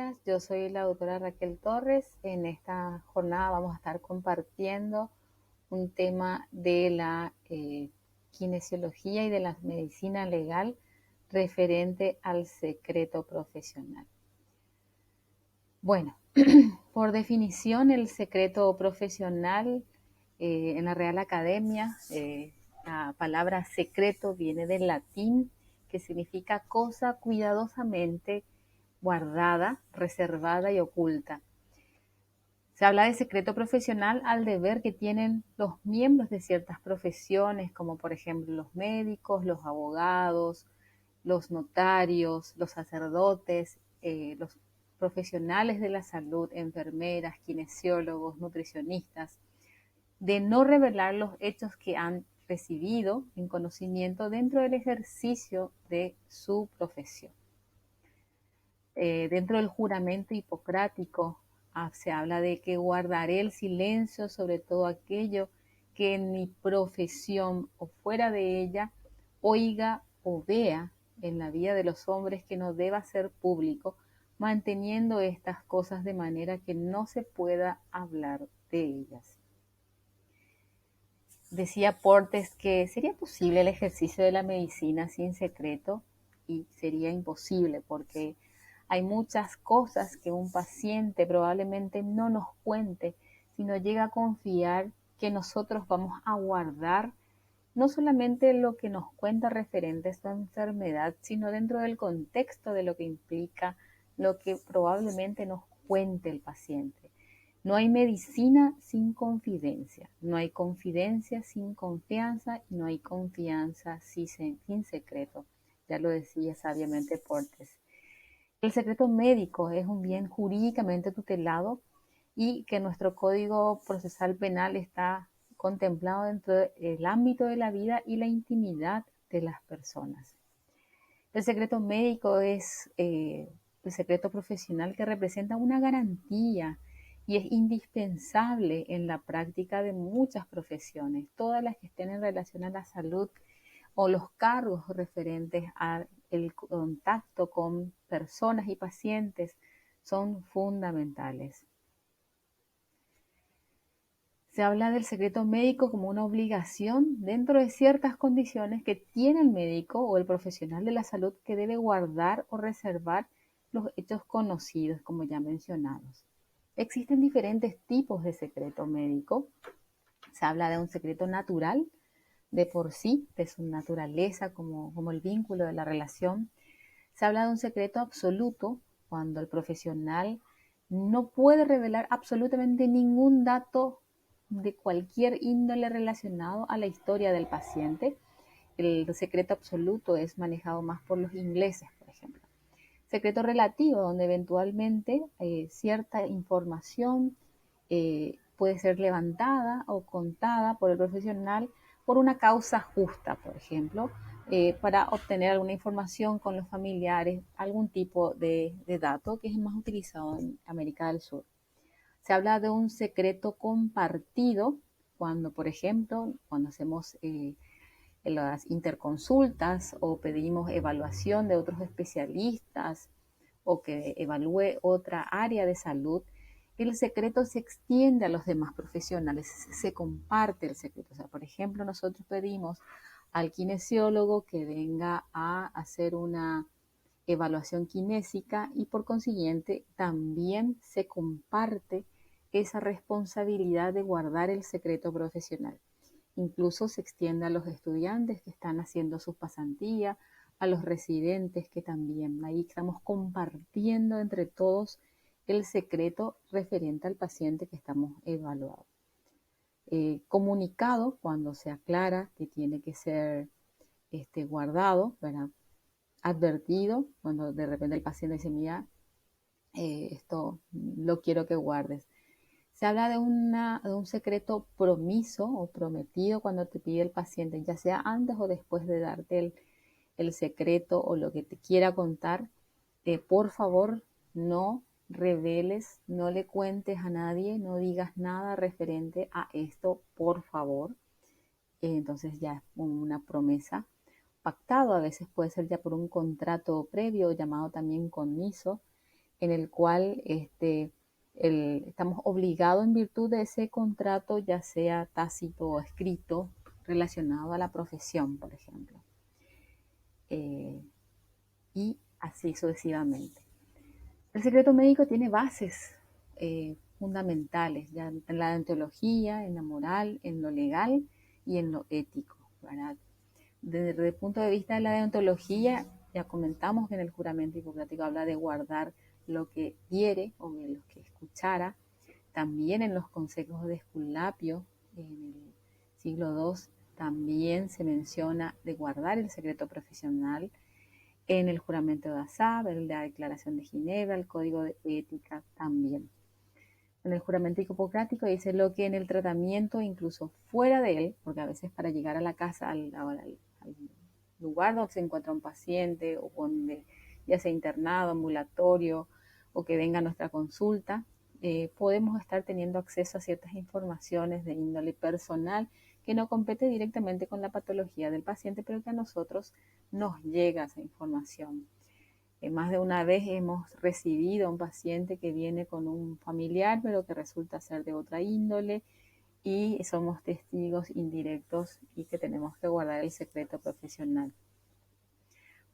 días. Yo soy la doctora Raquel Torres. En esta jornada vamos a estar compartiendo un tema de la kinesiología y de la medicina legal referente al secreto profesional. Bueno, por definición, el secreto profesional en la Real Academia, la palabra secreto viene del latín, que significa cosa cuidadosamente guardada, reservada y oculta. Se habla de secreto profesional al deber que tienen los miembros de ciertas profesiones, como por ejemplo los médicos, los abogados, los notarios, los sacerdotes, los profesionales de la salud, enfermeras, kinesiólogos, nutricionistas, de no revelar los hechos que han recibido en conocimiento dentro del ejercicio de su profesión. Dentro del juramento hipocrático se habla de que guardaré el silencio sobre todo aquello que en mi profesión o fuera de ella oiga o vea en la vida de los hombres que no deba ser público, manteniendo estas cosas de manera que no se pueda hablar de ellas. Decía Portes que sería posible el ejercicio de la medicina sin secreto, y sería imposible porque hay muchas cosas que un paciente probablemente no nos cuente, sino llega a confiar que nosotros vamos a guardar no solamente lo que nos cuenta referente a su enfermedad, sino dentro del contexto de lo que implica lo que probablemente nos cuente el paciente. No hay medicina sin confidencia, no hay confidencia sin confianza y no hay confianza sin secreto. Ya lo decía sabiamente Portes. El secreto médico es un bien jurídicamente tutelado y que nuestro Código Procesal Penal está contemplado dentro del ámbito de la vida y la intimidad de las personas. El secreto médico es el secreto profesional que representa una garantía y es indispensable en la práctica de muchas profesiones, todas las que estén en relación a la salud o los cargos referentes al contacto con personas y pacientes son fundamentales. Se habla del secreto médico como una obligación dentro de ciertas condiciones que tiene el médico o el profesional de la salud que debe guardar o reservar los hechos conocidos, como ya mencionados. Existen diferentes tipos de secreto médico. Se habla de un secreto natural, de por sí, de su naturaleza, como el vínculo de la relación. Se habla de un secreto absoluto, cuando el profesional no puede revelar absolutamente ningún dato de cualquier índole relacionado a la historia del paciente. El secreto absoluto es manejado más por los ingleses, por ejemplo. Secreto relativo, donde eventualmente cierta información puede ser levantada o contada por el profesional por una causa justa, por ejemplo, para obtener alguna información con los familiares, algún tipo de dato que es más utilizado en América del Sur. Se habla de un secreto compartido cuando, por ejemplo, cuando hacemos las interconsultas o pedimos evaluación de otros especialistas o que evalúe otra área de salud, el secreto se extiende a los demás profesionales, se comparte el secreto. O sea, por ejemplo, nosotros pedimos al kinesiólogo que venga a hacer una evaluación kinésica y por consiguiente también se comparte esa responsabilidad de guardar el secreto profesional. Incluso se extiende a los estudiantes que están haciendo sus pasantías, a los residentes que también. Ahí estamos compartiendo entre todos el secreto referente al paciente que estamos evaluando. Comunicado cuando se aclara que tiene que ser guardado, ¿verdad? Advertido cuando de repente el paciente dice, mira, esto lo quiero que guardes. Se habla de un secreto promiso o prometido cuando te pide el paciente, ya sea antes o después de darte el secreto o lo que te quiera contar. Por favor, no reveles, no le cuentes a nadie, no digas nada referente a esto, por favor. Entonces ya es una promesa pactado, a veces puede ser ya por un contrato previo llamado también conmiso. en el cual estamos obligados en virtud de ese contrato, ya sea tácito o escrito, relacionado a la profesión, por ejemplo. Eh, y así sucesivamente. El secreto médico tiene bases fundamentales, ya en la deontología, en la moral, en lo legal y en lo ético, ¿verdad? Desde el punto de vista de la deontología, ya comentamos que en el juramento hipocrático habla de guardar lo que diere o de lo que escuchara. También en los consejos de Esculapio, en el siglo II, también se menciona de guardar el secreto profesional. En el juramento de Asab, en la declaración de Ginebra, el código de ética también. En el juramento hipocrático dice lo que en el tratamiento, incluso fuera de él, porque a veces para llegar a la casa, al lugar donde se encuentra un paciente o donde ya sea internado, ambulatorio o que venga a nuestra consulta, podemos estar teniendo acceso a ciertas informaciones de índole personal que no compete directamente con la patología del paciente, pero que a nosotros nos llega esa información. Más de una vez hemos recibido a un paciente que viene con un familiar, pero que resulta ser de otra índole, y somos testigos indirectos y que tenemos que guardar el secreto profesional.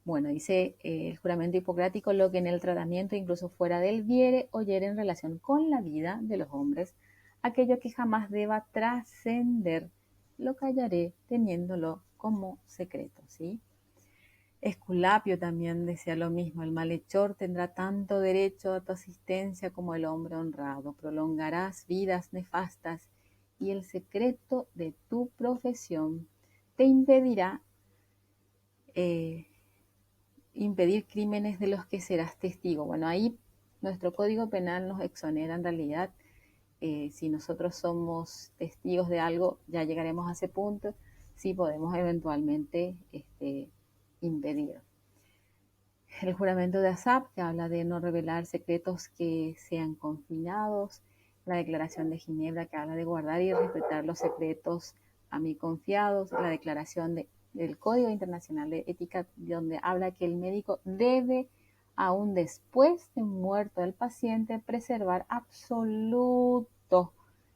Bueno, dice el juramento hipocrático lo que en el tratamiento, incluso fuera del viere, oyere en relación con la vida de los hombres, aquello que jamás deba trascender, lo callaré teniéndolo como secreto, ¿sí? Esculapio también decía lo mismo, el malhechor tendrá tanto derecho a tu asistencia como el hombre honrado, prolongarás vidas nefastas y el secreto de tu profesión te impedirá impedir crímenes de los que serás testigo. Bueno, ahí nuestro Código Penal nos exonera en realidad. Si nosotros somos testigos de algo, ya llegaremos a ese punto, si podemos eventualmente impedir. El juramento de Asap, que habla de no revelar secretos que sean confinados. La declaración de Ginebra, que habla de guardar y respetar los secretos a mí confiados. La declaración del Código Internacional de Ética, donde habla que el médico debe, aún después de muerto el paciente, preservar absoluto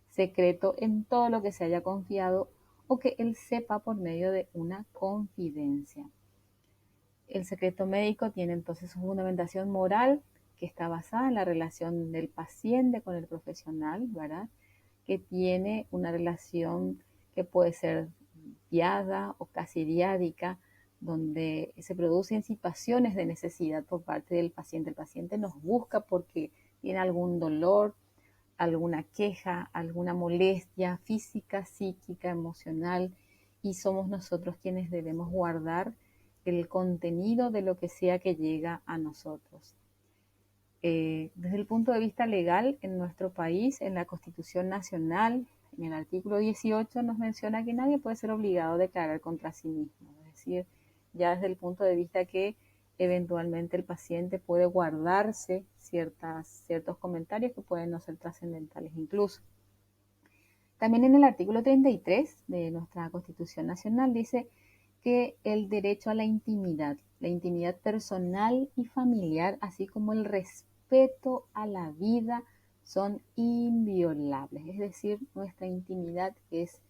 secreto en todo lo que se haya confiado o que él sepa por medio de una confidencia. El secreto médico tiene entonces su fundamentación moral, que está basada en la relación del paciente con el profesional, ¿verdad? Que tiene una relación que puede ser diada o casi diádica, donde se producen situaciones de necesidad por parte del paciente. El paciente nos busca porque tiene algún dolor, alguna queja, alguna molestia física, psíquica, emocional, y somos nosotros quienes debemos guardar el contenido de lo que sea que llega a nosotros. Desde el punto de vista legal, en nuestro país, en la Constitución Nacional, en el artículo 18 nos menciona que nadie puede ser obligado a declarar contra sí mismo. Es decir, ya desde el punto de vista que eventualmente el paciente puede guardarse ciertos comentarios que pueden no ser trascendentales incluso. También en el artículo 33 de nuestra Constitución Nacional dice que el derecho a la intimidad personal y familiar, así como el respeto a la vida, son inviolables. Es decir, nuestra intimidad es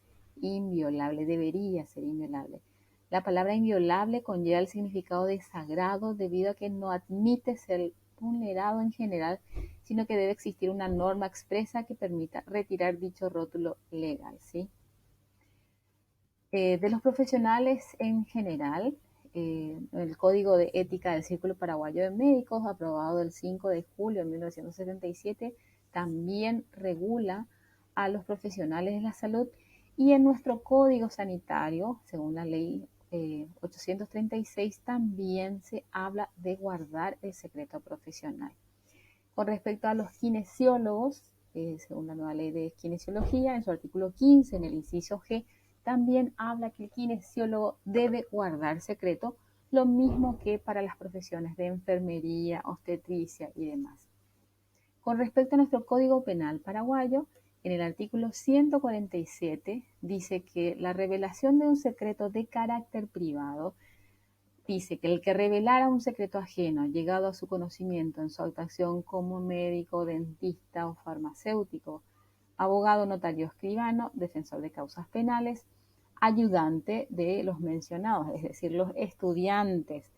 inviolable, debería ser inviolable. La palabra inviolable conlleva el significado de sagrado debido a que no admite ser vulnerado en general, sino que debe existir una norma expresa que permita retirar dicho rótulo legal, ¿sí? De los profesionales en general, el Código de Ética del Círculo Paraguayo de Médicos, aprobado el 5 de julio de 1977, también regula a los profesionales de la salud, y en nuestro Código Sanitario, según la ley 836, también se habla de guardar el secreto profesional. Con respecto a los kinesiólogos, según la nueva ley de kinesiología, en su artículo 15, en el inciso G, también habla que el kinesiólogo debe guardar secreto, lo mismo que para las profesiones de enfermería, obstetricia y demás. Con respecto a nuestro Código Penal paraguayo, en el artículo 147 dice que la revelación de un secreto de carácter privado dice que el que revelara un secreto ajeno llegado a su conocimiento en su actuación como médico, dentista o farmacéutico, abogado, notario, escribano, defensor de causas penales, ayudante de los mencionados, es decir, los estudiantes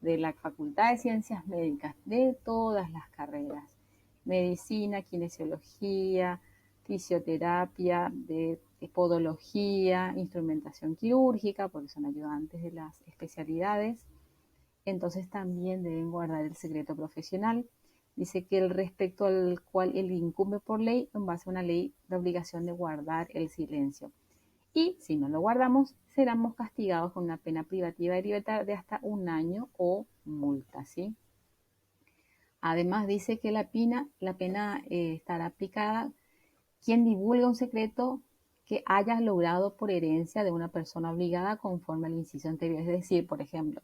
de la Facultad de Ciencias Médicas de todas las carreras, medicina, kinesiología, fisioterapia, de podología, instrumentación quirúrgica, porque son ayudantes de las especialidades, entonces también deben guardar el secreto profesional. Dice que el respecto al cual él incumbe por ley, en base a una ley, la obligación de guardar el silencio. Y si no lo guardamos, seremos castigados con una pena privativa de libertad de hasta 1 año o multa, ¿sí? Además dice que la pena estará aplicada quien divulga un secreto que haya logrado por herencia de una persona obligada conforme al inciso anterior. Es decir, por ejemplo,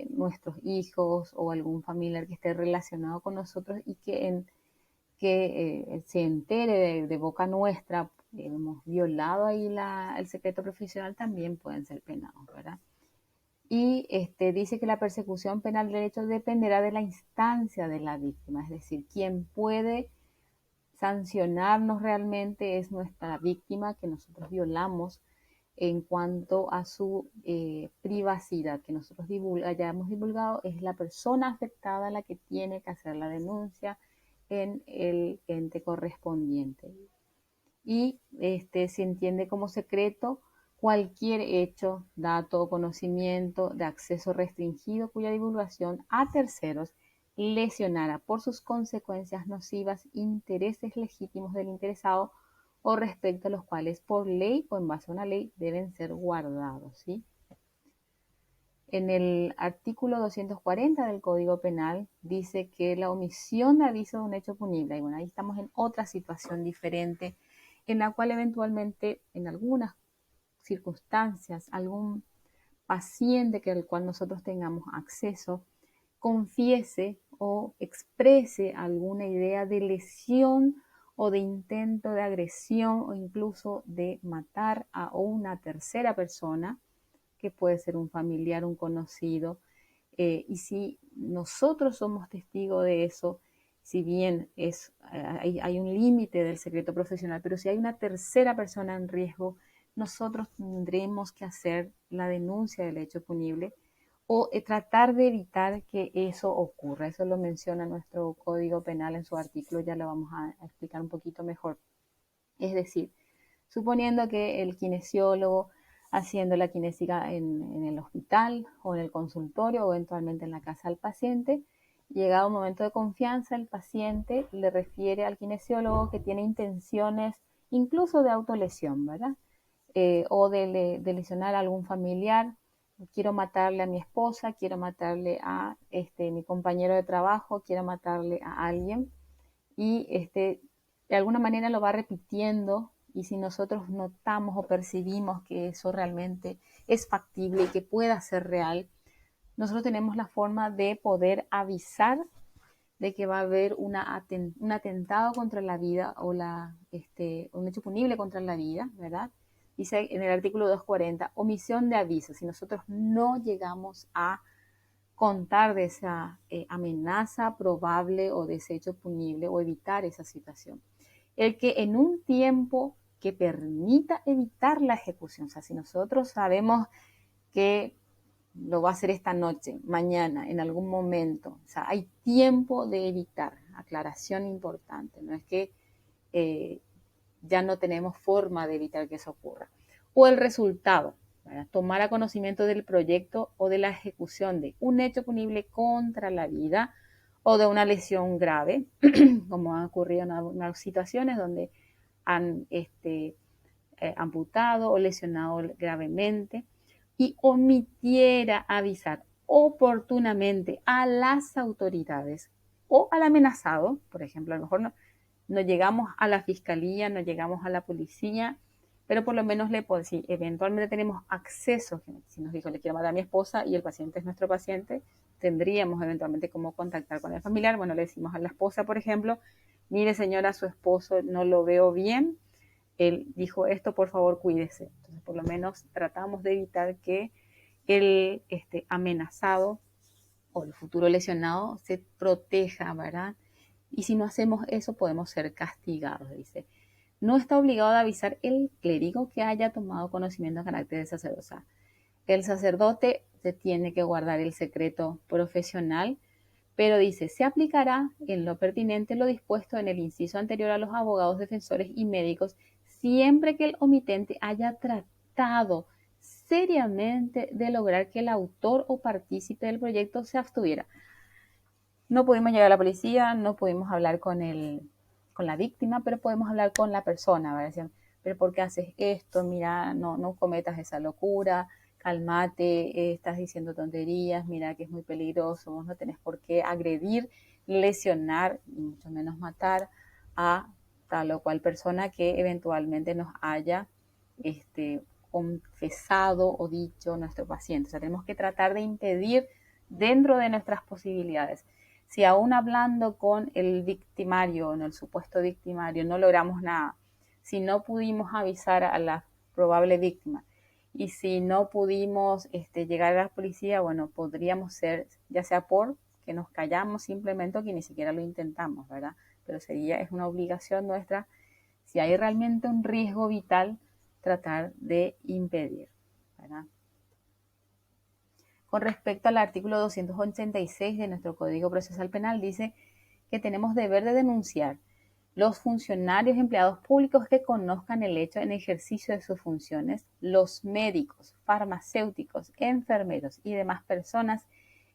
nuestros hijos o algún familiar que esté relacionado con nosotros y que se entere de boca nuestra, hemos violado ahí el secreto profesional, también pueden ser penados, ¿verdad? Y dice que la persecución penal del derecho dependerá de la instancia de la víctima, es decir, quien puede sancionarnos realmente es nuestra víctima que nosotros violamos en cuanto a su privacidad que nosotros hayamos divulgado, es la persona afectada la que tiene que hacer la denuncia en el ente correspondiente. Y se entiende como secreto cualquier hecho, dato o conocimiento de acceso restringido cuya divulgación a terceros lesionara por sus consecuencias nocivas intereses legítimos del interesado o respecto a los cuales por ley o en base a una ley deben ser guardados, ¿sí? En el artículo 240 del Código Penal dice que la omisión de aviso de un hecho punible, y bueno, ahí estamos en otra situación diferente en la cual eventualmente en algunas circunstancias algún paciente que al cual nosotros tengamos acceso confiese o exprese alguna idea de lesión o de intento de agresión o incluso de matar a una tercera persona, que puede ser un familiar, un conocido, y si nosotros somos testigos de eso, si bien hay un límite del secreto profesional, pero si hay una tercera persona en riesgo, nosotros tendremos que hacer la denuncia del hecho punible o tratar de evitar que eso ocurra. Eso lo menciona nuestro Código Penal en su artículo, ya lo vamos a explicar un poquito mejor. Es decir, suponiendo que el kinesiólogo haciendo la kinésica en el hospital o en el consultorio o eventualmente en la casa del paciente, llegado un momento de confianza, el paciente le refiere al kinesiólogo que tiene intenciones incluso de autolesión, ¿verdad? O de lesionar a algún familiar. Quiero matarle a mi esposa, quiero matarle a mi compañero de trabajo, quiero matarle a alguien. Y de alguna manera lo va repitiendo, y si nosotros notamos o percibimos que eso realmente es factible y que pueda ser real, nosotros tenemos la forma de poder avisar de que va a haber un atentado contra la vida o un hecho punible contra la vida, ¿verdad? Dice en el artículo 240, omisión de aviso. Si nosotros no llegamos a contar de esa amenaza probable o de ese hecho punible o evitar esa situación. El que en un tiempo que permita evitar la ejecución, o sea, si nosotros sabemos que lo va a hacer esta noche, mañana, en algún momento, o sea, hay tiempo de evitar, aclaración importante, no es que ya no tenemos forma de evitar que eso ocurra. O el resultado, para tomar a conocimiento del proyecto o de la ejecución de un hecho punible contra la vida o de una lesión grave, como ha ocurrido en algunas situaciones donde han amputado o lesionado gravemente, y omitiera avisar oportunamente a las autoridades o al amenazado, por ejemplo, a lo mejor no llegamos a la fiscalía, no llegamos a la policía, pero por lo menos si eventualmente tenemos acceso, si nos dijo le quiero matar a mi esposa y el paciente es nuestro paciente, tendríamos eventualmente cómo contactar con el familiar. Bueno, le decimos a la esposa, por ejemplo, mire señora, su esposo no lo veo bien, él dijo esto, por favor cuídese. Entonces por lo menos tratamos de evitar que el amenazado o el futuro lesionado se proteja, ¿verdad? Y si no hacemos eso, podemos ser castigados, dice. No está obligado a avisar el clérigo que haya tomado conocimiento de carácter de sacerdote. O sea, el sacerdote se tiene que guardar el secreto profesional, pero dice, se aplicará en lo pertinente lo dispuesto en el inciso anterior a los abogados, defensores y médicos, siempre que el omitente haya tratado seriamente de lograr que el autor o partícipe del proyecto se abstuviera. No pudimos llegar a la policía, no pudimos hablar con la víctima, pero podemos hablar con la persona, ¿verdad? Decir, pero ¿por qué haces esto? Mira, no cometas esa locura, calmate, estás diciendo tonterías, mira que es muy peligroso, vos no tenés por qué agredir, lesionar y mucho menos matar a tal o cual persona que eventualmente nos haya confesado o dicho nuestro paciente. O sea, tenemos que tratar de impedir dentro de nuestras posibilidades. Si aún hablando con el victimario, o el supuesto victimario, no logramos nada, si no pudimos avisar a la probable víctima y si no pudimos llegar a la policía, bueno, podríamos ser, ya sea por que nos callamos simplemente o que ni siquiera lo intentamos, ¿verdad? Pero es una obligación nuestra, si hay realmente un riesgo vital, tratar de impedir, ¿verdad? Con respecto al artículo 286 de nuestro Código Procesal Penal, dice que tenemos deber de denunciar los funcionarios y empleados públicos que conozcan el hecho en ejercicio de sus funciones, los médicos, farmacéuticos, enfermeros y demás personas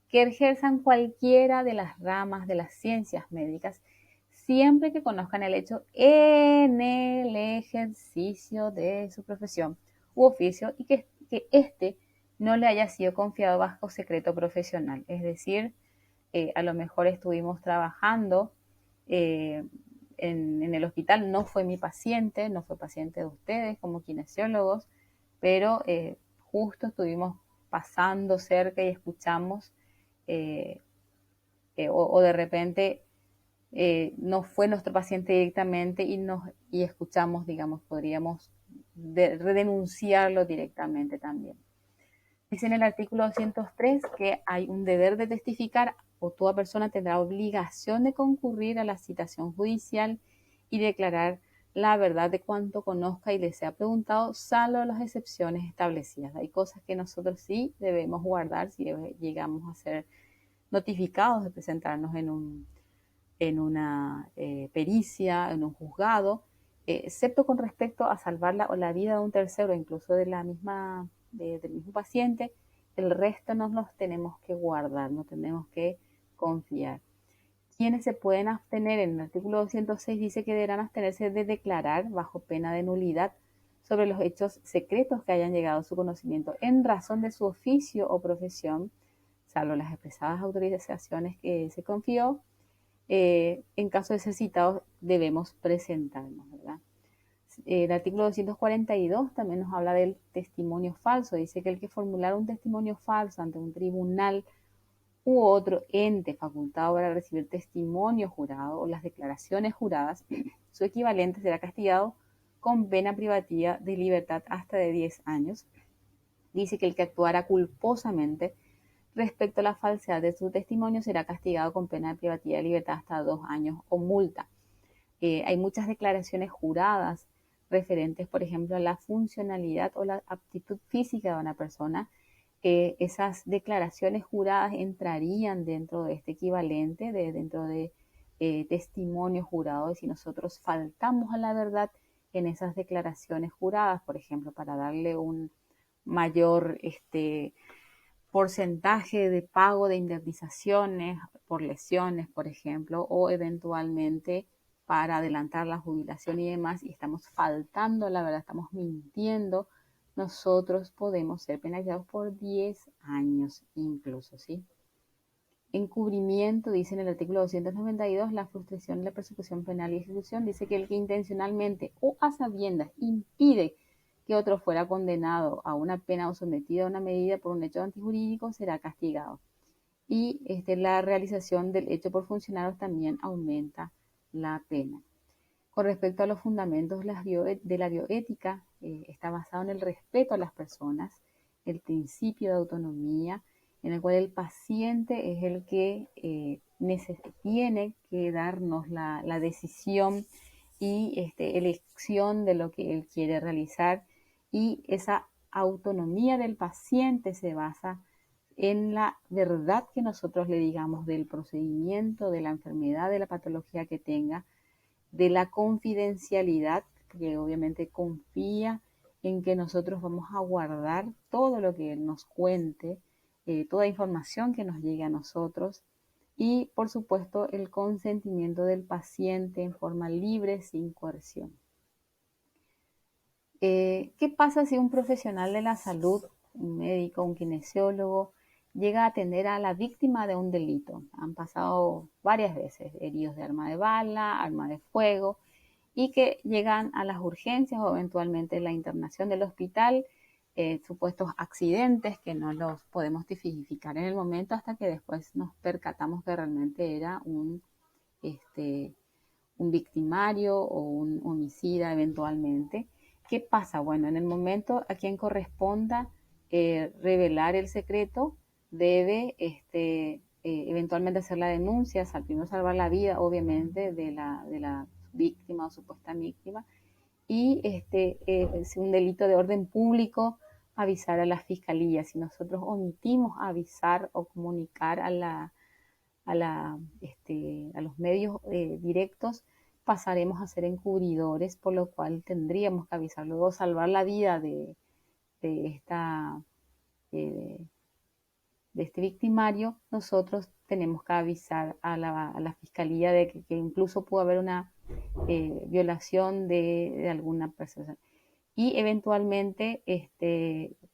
que ejerzan cualquiera de las ramas de las ciencias médicas, siempre que conozcan el hecho en el ejercicio de su profesión u oficio y que éste no le haya sido confiado bajo secreto profesional. Es decir, a lo mejor estuvimos trabajando eh, en el hospital, no fue mi paciente, no fue paciente de ustedes como kinesiólogos, pero justo estuvimos pasando cerca y escuchamos o de repente no fue nuestro paciente directamente y escuchamos, digamos, podríamos denunciarlo directamente también. Dice en el artículo 203 que hay un deber de testificar o toda persona tendrá obligación de concurrir a la citación judicial y declarar la verdad de cuanto conozca y le sea preguntado, salvo las excepciones establecidas. Hay cosas que nosotros sí debemos guardar si llegamos a ser notificados de presentarnos en una pericia, en un juzgado, excepto con respecto a salvar la vida de un tercero, incluso de la misma, del mismo paciente, el resto nos los tenemos que guardar, no tenemos que confiar. Quienes se pueden abstener, en el artículo 206 dice que deberán abstenerse de declarar bajo pena de nulidad sobre los hechos secretos que hayan llegado a su conocimiento en razón de su oficio o profesión, salvo las expresadas autorizaciones que se confió. En caso de ser citados debemos presentarnos, ¿verdad? El artículo 242 también nos habla del testimonio falso. Dice que el que formulara un testimonio falso ante un tribunal u otro ente facultado para recibir testimonio jurado o las declaraciones juradas, su equivalente será castigado con pena privativa de libertad hasta de 10 años. Dice que el que actuara culposamente respecto a la falsedad de su testimonio será castigado con pena de privativa de libertad hasta 2 años o multa. Hay muchas declaraciones juradas referentes, por ejemplo, a la funcionalidad o la aptitud física de una persona. Esas declaraciones juradas entrarían dentro de este equivalente, dentro de testimonio jurado, y si nosotros faltamos a la verdad en esas declaraciones juradas, por ejemplo, para darle un mayor porcentaje de pago de indemnizaciones por lesiones, por ejemplo, o eventualmente para adelantar la jubilación y demás, y estamos faltando, la verdad, estamos mintiendo, nosotros podemos ser penalizados por 10 años incluso, ¿sí? Encubrimiento, dice en el artículo 292, la frustración de la persecución penal y ejecución, dice que el que intencionalmente o a sabiendas impide que otro fuera condenado a una pena o sometido a una medida por un hecho antijurídico será castigado. Y la realización del hecho por funcionarios también aumenta la pena. Con respecto a los fundamentos de la bioética, está basado en el respeto a las personas, el principio de autonomía, en el cual el paciente es el que tiene que darnos la decisión y elección de lo que él quiere realizar, y esa autonomía del paciente se basa en la verdad que nosotros le digamos del procedimiento, de la enfermedad, de la patología que tenga, de la confidencialidad, que obviamente confía en que nosotros vamos a guardar todo lo que él nos cuente, toda información que nos llegue a nosotros, y por supuesto el consentimiento del paciente en forma libre, sin coerción. ¿Qué pasa si un profesional de la salud, un médico, un kinesiólogo, llega a atender a la víctima de un delito? Han pasado varias veces heridos de arma de bala, arma de fuego, y que llegan a las urgencias o eventualmente la internación del hospital, supuestos accidentes que no los podemos tipificar en el momento hasta que después nos percatamos que realmente era este, un victimario o un homicida eventualmente. ¿Qué pasa? Bueno, en el momento a quien corresponda revelar el secreto, debe eventualmente hacer la denuncia, primero salvar la vida, obviamente, de la víctima o supuesta víctima, y si un delito de orden público, avisar a la fiscalía. Si nosotros omitimos avisar o comunicar a los medios directos, pasaremos a ser encubridores, por lo cual tendríamos que avisar. Luego, salvar la vida de esta, eh, de este victimario, nosotros tenemos que avisar a la fiscalía de que incluso pudo haber una violación de alguna persona. Y eventualmente,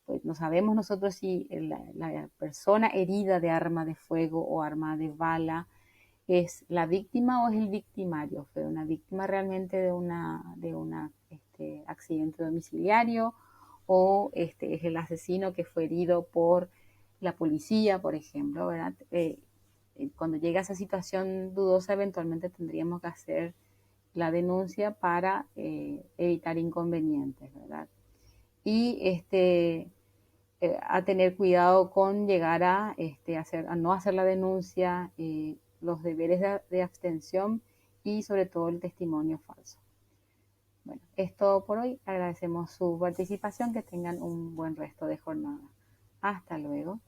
pues no sabemos nosotros si la persona herida de arma de fuego o arma de bala es la víctima o es el victimario. Fue una víctima realmente de un accidente domiciliario, o es el asesino que fue herido por la policía, por ejemplo, ¿verdad? Cuando llega a esa situación dudosa, eventualmente tendríamos que hacer la denuncia para evitar inconvenientes, ¿verdad? Y a tener cuidado con llegar a no hacer la denuncia, los deberes de abstención y sobre todo el testimonio falso. Bueno, es todo por hoy. Agradecemos su participación. Que tengan un buen resto de jornada. Hasta luego.